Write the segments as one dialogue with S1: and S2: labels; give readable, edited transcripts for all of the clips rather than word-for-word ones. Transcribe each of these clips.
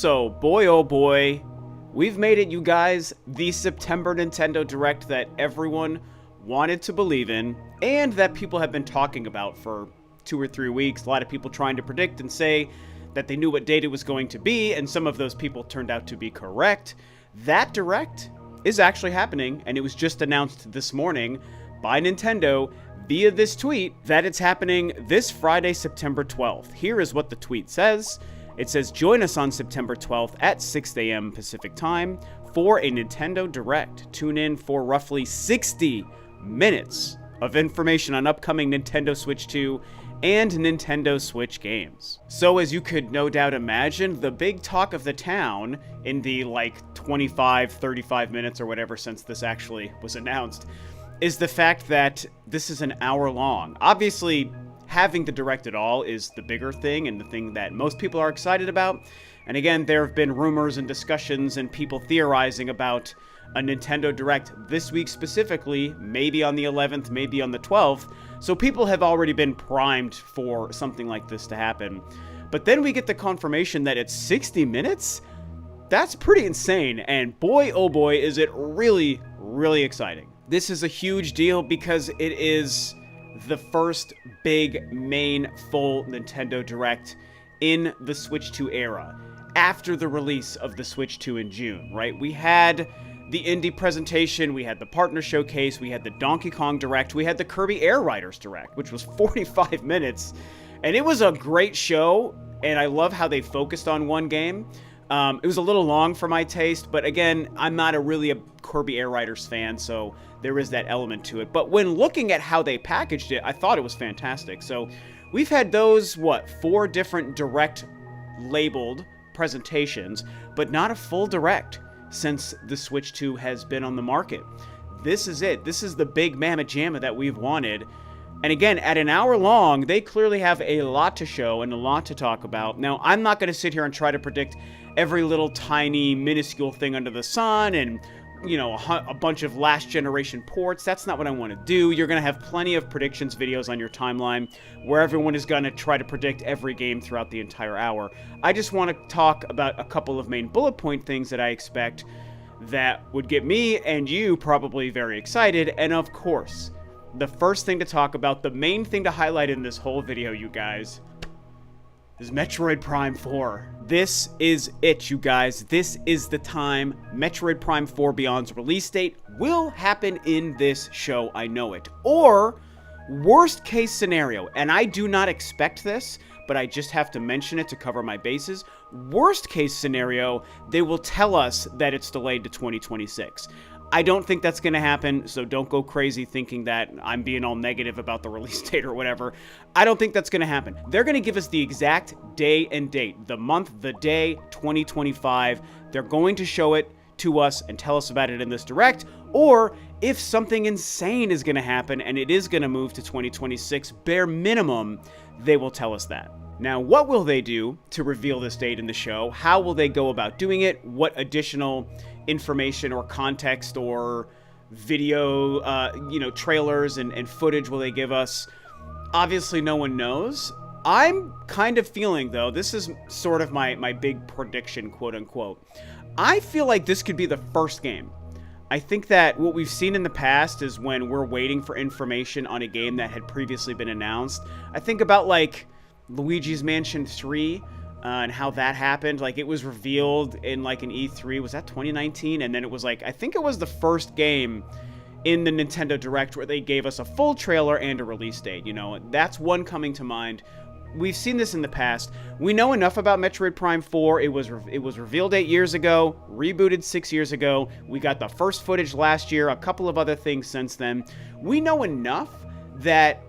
S1: So, boy oh boy, we've made it, you guys. The September Nintendo Direct that everyone wanted to believe in, and that people have been talking about for 2 or 3 weeks. A lot of people trying to predict and say that they knew what date it was going to be, and some of those people turned out to be correct. That Direct is actually happening, and it was just announced this morning by Nintendo via this tweet that it's happening this Friday, September 12th. Here is what the tweet says. It says, join us on September 12th at 6 a.m. Pacific time for a Nintendo Direct. Tune in for roughly 60 minutes of information on upcoming Nintendo Switch 2 and Nintendo Switch games. So as you could no doubt imagine, the big talk of the town in the 25, 35 minutes or whatever since this actually was announced is the fact that this is an hour long. Obviously, having the Direct at all is the bigger thing and the thing that most people are excited about. And again, there have been rumors and discussions and people theorizing about a Nintendo Direct this week specifically, maybe on the 11th, maybe on the 12th. So people have already been primed for something like this to happen. But then we get the confirmation that it's 60 minutes? That's pretty insane. And boy, oh boy, is it really, really exciting. This is a huge deal because it is the first big, main, full Nintendo Direct in the Switch 2 era, after the release of the Switch 2 in June, right? We had the indie presentation, we had the partner showcase, we had the Donkey Kong Direct, we had the Kirby Air Riders Direct, which was 45 minutes, and it was a great show, and I love how they focused on one game. It was a little long for my taste, but again, I'm not really a Kirby Air Riders fan, so there is that element to it. But when looking at how they packaged it, I thought it was fantastic. So we've had those, 4 different Direct labeled presentations, but not a full Direct since the Switch 2 has been on the market. This is it. This is the big mamma jamma that we've wanted. And again, at an hour long, they clearly have a lot to show and a lot to talk about. Now, I'm not going to sit here and try to predict every little tiny, minuscule thing under the sun and, a bunch of last generation ports. That's not what I want to do. You're going to have plenty of predictions videos on your timeline where everyone is going to try to predict every game throughout the entire hour. I just want to talk about a couple of main bullet point things that I expect that would get me and you probably very excited. And of course, the first thing to talk about, the main thing to highlight in this whole video, you guys, is Metroid Prime 4. This is it, you guys. This is the time. Metroid Prime 4 Beyond's release date will happen in this show, I know it. Or, worst case scenario, and I do not expect this, but I just have to mention it to cover my bases. Worst case scenario, they will tell us that it's delayed to 2026. I don't think that's going to happen, so don't go crazy thinking that I'm being all negative about the release date or whatever. I don't think that's going to happen. They're going to give us the exact day and date, the month, the day, 2025. They're going to show it to us and tell us about it in this Direct, or if something insane is going to happen and it is going to move to 2026, bare minimum, they will tell us that. Now, what will they do to reveal this date in the show? How will they go about doing it? What additional information or context or video, trailers and footage will they give us? Obviously, no one knows. I'm kind of feeling, though, this is sort of my big prediction, quote unquote. I feel like this could be the first game. I think that what we've seen in the past is when we're waiting for information on a game that had previously been announced. I think about Luigi's Mansion 3, and how that happened. It was revealed in an E3. Was that 2019? And then it was I think it was the first game in the Nintendo Direct where they gave us a full trailer and a release date. That's one coming to mind. We've seen this in the past. We know enough about Metroid Prime 4. It was revealed 8 years ago, rebooted 6 years ago. We got the first footage last year, a couple of other things since then. We know enough that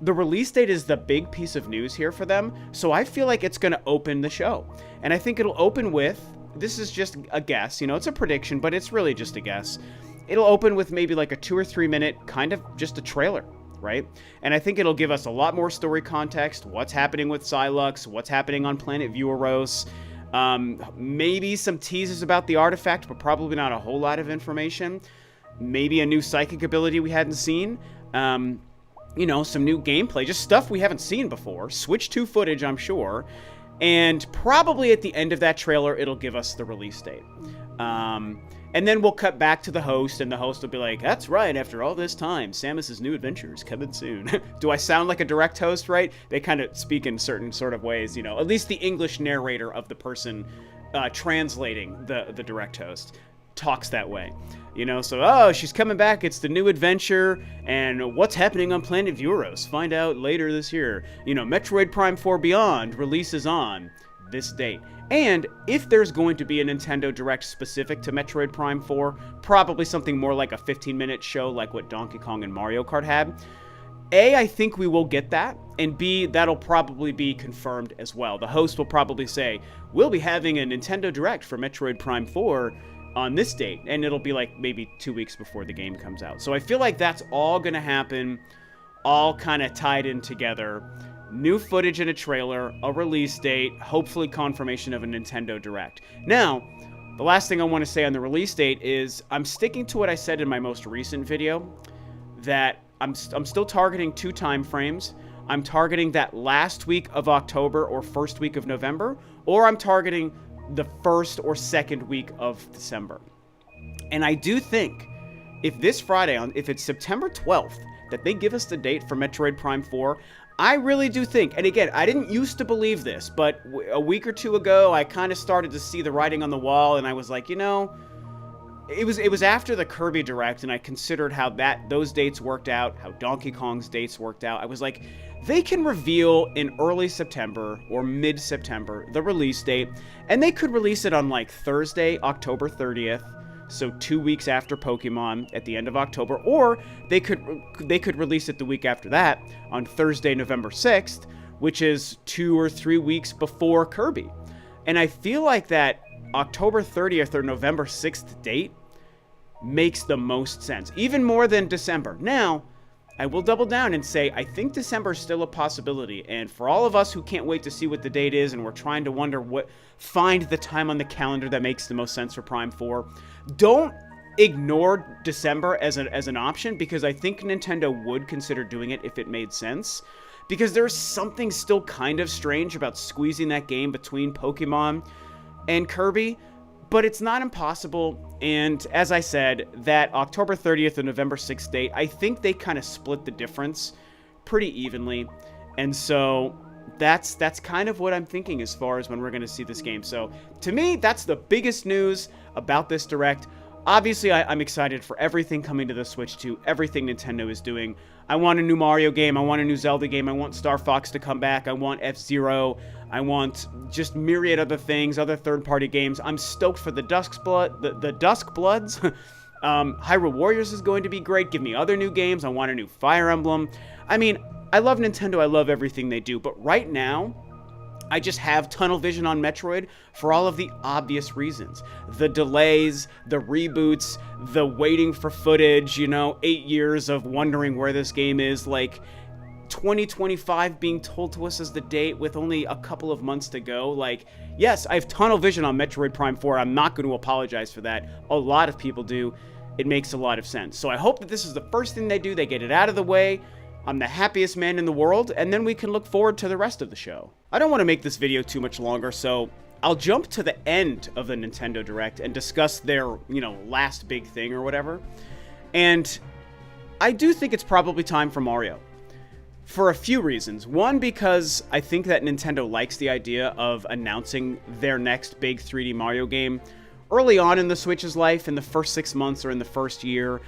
S1: the release date is the big piece of news here for them, so I feel like it's going to open the show. And I think it'll open with, this is just a guess, it's a prediction, but it's really just a guess. It'll open with maybe a 2 or 3 minute kind of just a trailer, right? And I think it'll give us a lot more story context, what's happening with Xylux, what's happening on planet Vueros, maybe some teases about the artifact, but probably not a whole lot of information. Maybe a new psychic ability we hadn't seen. Some new gameplay, just stuff we haven't seen before. Switch 2 footage, I'm sure. And probably at the end of that trailer, it'll give us the release date. And then we'll cut back to the host, and the host will be like, that's right, after all this time, Samus's new adventures coming soon. Do I sound like a direct host, right? They kind of speak in certain sort of ways, you know, at least the English narrator of the person translating the direct host talks that way. You know, so, oh, she's coming back, it's the new adventure, and what's happening on planet Vuros? Find out later this year. You know, Metroid Prime 4 Beyond releases on this date. And if there's going to be a Nintendo Direct specific to Metroid Prime 4, probably something more like a 15-minute show like what Donkey Kong and Mario Kart had. A, I think we will get that, and B, that'll probably be confirmed as well. The host will probably say, we'll be having a Nintendo Direct for Metroid Prime 4 on this date, and it'll be like maybe 2 weeks before the game comes out. So I feel like that's all gonna happen, all kind of tied in together. New footage in a trailer, a release date, hopefully confirmation of a Nintendo Direct. Now, the last thing I want to say on the release date is I'm sticking to what I said in my most recent video, that I'm still targeting 2 time frames. I'm targeting that last week of October or first week of November, or I'm targeting the first or second week of December. And I do think if this Friday, if it's September 12th, that they give us the date for Metroid Prime 4, I really do think, and again, I didn't used to believe this, but a week or two ago, I kind of started to see the writing on the wall, and I was like, you know, it was after the Kirby Direct, and I considered how those dates worked out, how Donkey Kong's dates worked out. I was like, they can reveal in early September or mid-September the release date, and they could release it on like Thursday, October 30th, so 2 weeks after Pokemon at the end of October, or they could release it the week after that on Thursday, November 6th, which is 2 or 3 weeks before Kirby. And I feel like that October 30th or November 6th date makes the most sense, even more than December. Now, I will double down and say I think December is still a possibility, and for all of us who can't wait to see what the date is and we're trying to wonder find the time on the calendar that makes the most sense for Prime 4, don't ignore December as an option, because I think Nintendo would consider doing it if it made sense, because there's something still kind of strange about squeezing that game between Pokemon and Kirby, but it's not impossible. And as I said, that October 30th and November 6th date, I think they kind of split the difference pretty evenly. And so that's kind of what I'm thinking as far as when we're going to see this game. So to me, that's the biggest news about this Direct. Obviously, I'm excited for everything coming to the Switch 2, everything Nintendo is doing. I want a new Mario game. I want a new Zelda game. I want Star Fox to come back. I want F-Zero. I want just myriad other things, other third-party games. I'm stoked for the Dusk Bloods. Hyrule Warriors is going to be great. Give me other new games. I want a new Fire Emblem. I mean, I love Nintendo. I love everything they do. But right now, I just have tunnel vision on Metroid for all of the obvious reasons. The delays, the reboots, the waiting for footage, 8 years of wondering where this game is, like 2025 being told to us as the date with only a couple of months to go. Like, yes, I have tunnel vision on Metroid Prime 4. I'm not going to apologize for that. A lot of people do. It makes a lot of sense. So I hope that this is the first thing they do. They get it out of the way. I'm the happiest man in the world, and then we can look forward to the rest of the show. I don't want to make this video too much longer, so I'll jump to the end of the Nintendo Direct and discuss their, last big thing or whatever. And I do think it's probably time for Mario. For a few reasons. One, because I think that Nintendo likes the idea of announcing their next big 3D Mario game early on in the Switch's life, in the first 6 months or in the first year.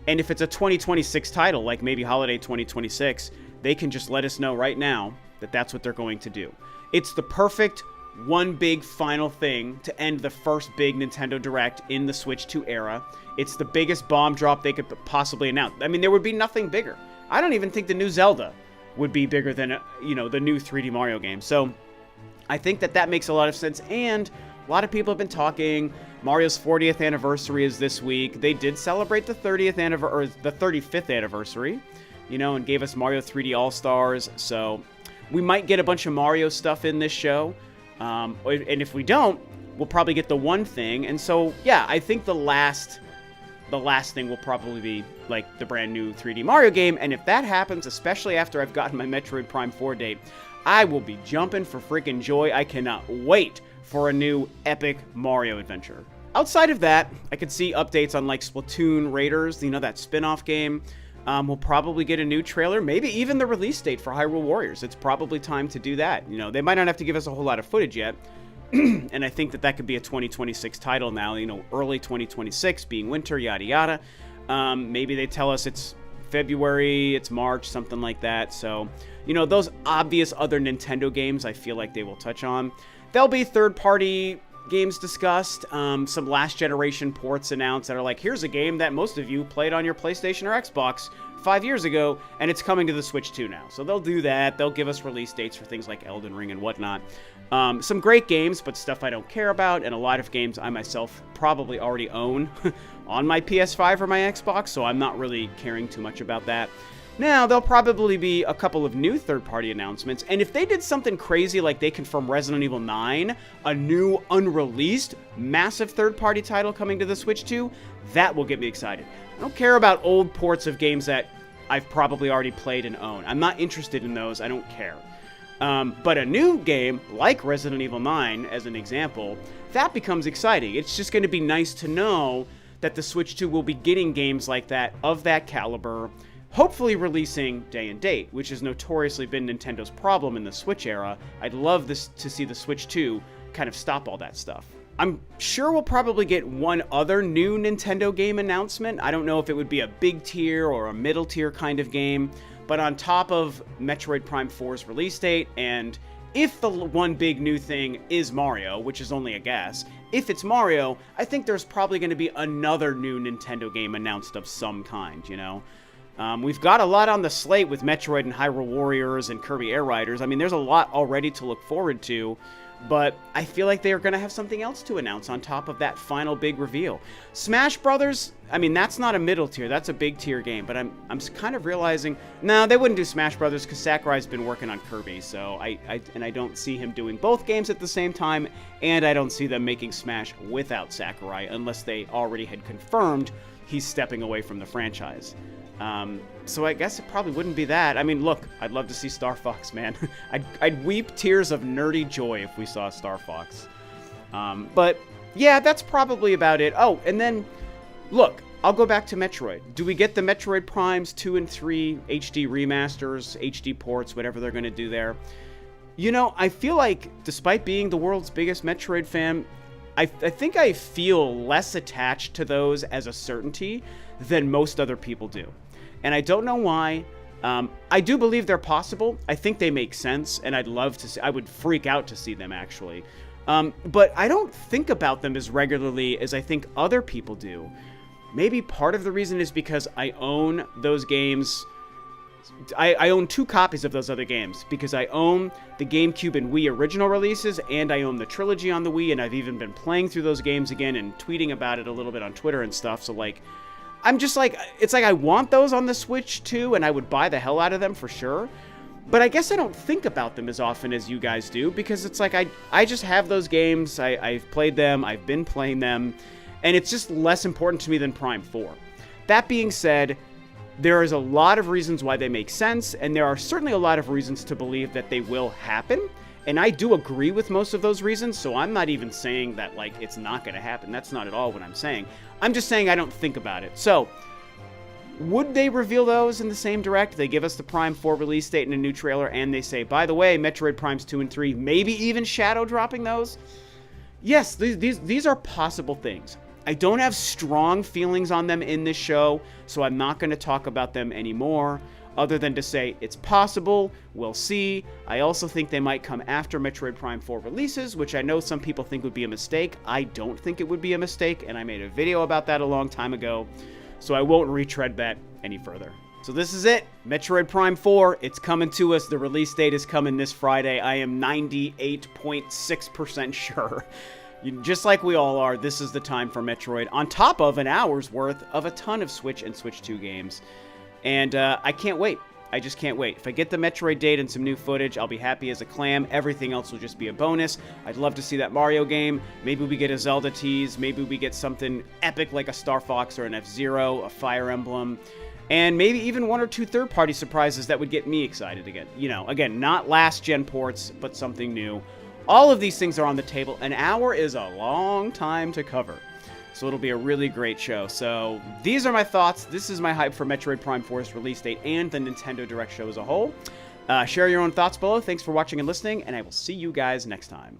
S1: And if it's a 2026 title, like maybe holiday 2026, they can just let us know right now that that's what they're going to do. It's the perfect one big final thing to end the first big Nintendo Direct in the Switch 2 era. It's the biggest bomb drop they could possibly announce. I mean, there would be nothing bigger. I don't even think the new Zelda would be bigger than, the new 3D Mario game. So I think that makes a lot of sense. And a lot of people have been talking. Mario's 40th anniversary is this week. They did celebrate the 35th anniversary, and gave us Mario 3D All-Stars. So we might get a bunch of Mario stuff in this show. And if we don't, we'll probably get the one thing. And so, yeah, I think the last thing will probably be like the brand new 3D Mario game. And if that happens, especially after I've gotten my Metroid Prime 4 date, I will be jumping for freaking joy. I cannot wait for a new epic Mario adventure. Outside of that, I could see updates on like Splatoon Raiders, you know, that spin-off game. We'll probably get a new trailer, maybe even the release date for Hyrule Warriors. It's probably time to do that. You know, they might not have to give us a whole lot of footage yet. And I think that could be a 2026 title now, you know, early 2026 being winter, yada yada. Maybe they tell us it's February, it's March, something like that. So, you know, those obvious other Nintendo games I feel like they will touch on. There'll be third-party games discussed, some last generation ports announced that are like, here's a game that most of you played on your PlayStation or Xbox 5 years ago, and it's coming to the Switch 2 now. So they'll do that. They'll give us release dates for things like Elden Ring and whatnot. Some great games, but stuff I don't care about, and a lot of games I myself probably already own on my PS5 or my Xbox, so I'm not really caring too much about that. Now, there'll probably be a couple of new third-party announcements, and if they did something crazy like they confirm Resident Evil 9, a new, unreleased, massive third-party title coming to the Switch 2, that will get me excited. I don't care about old ports of games that I've probably already played and own. I'm not interested in those. I don't care. But a new game, like Resident Evil 9, as an example, that becomes exciting. It's just going to be nice to know that the Switch 2 will be getting games like that, of that caliber, hopefully releasing day and date, which has notoriously been Nintendo's problem in the Switch era. I'd love to see the Switch 2 kind of stop all that stuff. I'm sure we'll probably get one other new Nintendo game announcement. I don't know if it would be a big tier or a middle tier kind of game, but on top of Metroid Prime 4's release date, and if the one big new thing is Mario, which is only a guess, if it's Mario, I think there's probably going to be another new Nintendo game announced of some kind, you know? We've got a lot on the slate with Metroid and Hyrule Warriors and Kirby Air Riders. I mean, there's a lot already to look forward to, but I feel like they're going to have something else to announce on top of that final big reveal. Smash Brothers, I mean, that's not a middle tier. That's a big tier game, but I'm kind of realizing, no, they wouldn't do Smash Brothers because Sakurai's been working on Kirby, so I don't see him doing both games at the same time, and I don't see them making Smash without Sakurai unless they already had confirmed he's stepping away from the franchise. So I guess it probably wouldn't be that. I mean, look, I'd love to see Star Fox, man. I'd weep tears of nerdy joy if we saw Star Fox. But yeah, that's probably about it. Oh, and then, look, I'll go back to Metroid. Do we get the Metroid Primes 2 and 3 HD remasters, HD ports, whatever they're going to do there? You know, I feel like, despite being the world's biggest Metroid fan, I think I feel less attached to those as a certainty than most other people do. And I don't know why. I do believe they're possible. I think they make sense, and I'd love to see, I would freak out to see them, actually. But I don't think about them as regularly as I think other people do. Maybe part of the reason is because I own those games. I own 2 copies of those other games, because I own the GameCube and Wii original releases, and I own the trilogy on the Wii, and I've even been playing through those games again and tweeting about it a little bit on Twitter and stuff. So, like, I'm just like, it's like I want those on the Switch too, and I would buy the hell out of them for sure. But I guess I don't think about them as often as you guys do, because it's like I just have those games, I've played them, I've been playing them, and it's just less important to me than Prime 4. That being said, there is a lot of reasons why they make sense, and there are certainly a lot of reasons to believe that they will happen. And I do agree with most of those reasons, so I'm not even saying that, like, it's not going to happen. That's not at all what I'm saying. I'm just saying I don't think about it. So, would they reveal those in the same direct? They give us the Prime 4 release date and a new trailer, and they say, by the way, Metroid Primes 2 and 3, maybe even shadow dropping those? Yes, these are possible things. I don't have strong feelings on them in this show, so I'm not going to talk about them anymore, other than to say it's possible, we'll see. I also think they might come after Metroid Prime 4 releases, which I know some people think would be a mistake. I don't think it would be a mistake, and I made a video about that a long time ago, so I won't retread that any further. So this is it, Metroid Prime 4, it's coming to us. The release date is coming this Friday. I am 98.6% sure. Just like we all are, this is the time for Metroid, on top of an hour's worth of a ton of Switch and Switch 2 games. And I can't wait. I just can't wait. If I get the Metroid date and some new footage, I'll be happy as a clam. Everything else will just be a bonus. I'd love to see that Mario game. Maybe we get a Zelda tease. Maybe we get something epic like a Star Fox or an F-Zero, a Fire Emblem. and maybe even 1 or 2 third-party surprises that would get me excited again. You know, again, not last-gen ports, but something new. All of these things are on the table. An hour is a long time to cover, so it'll be a really great show. So these are my thoughts. This is my hype for Metroid Prime 4's release date and the Nintendo Direct show as a whole. Share your own thoughts below. Thanks for watching and listening, and I will see you guys next time.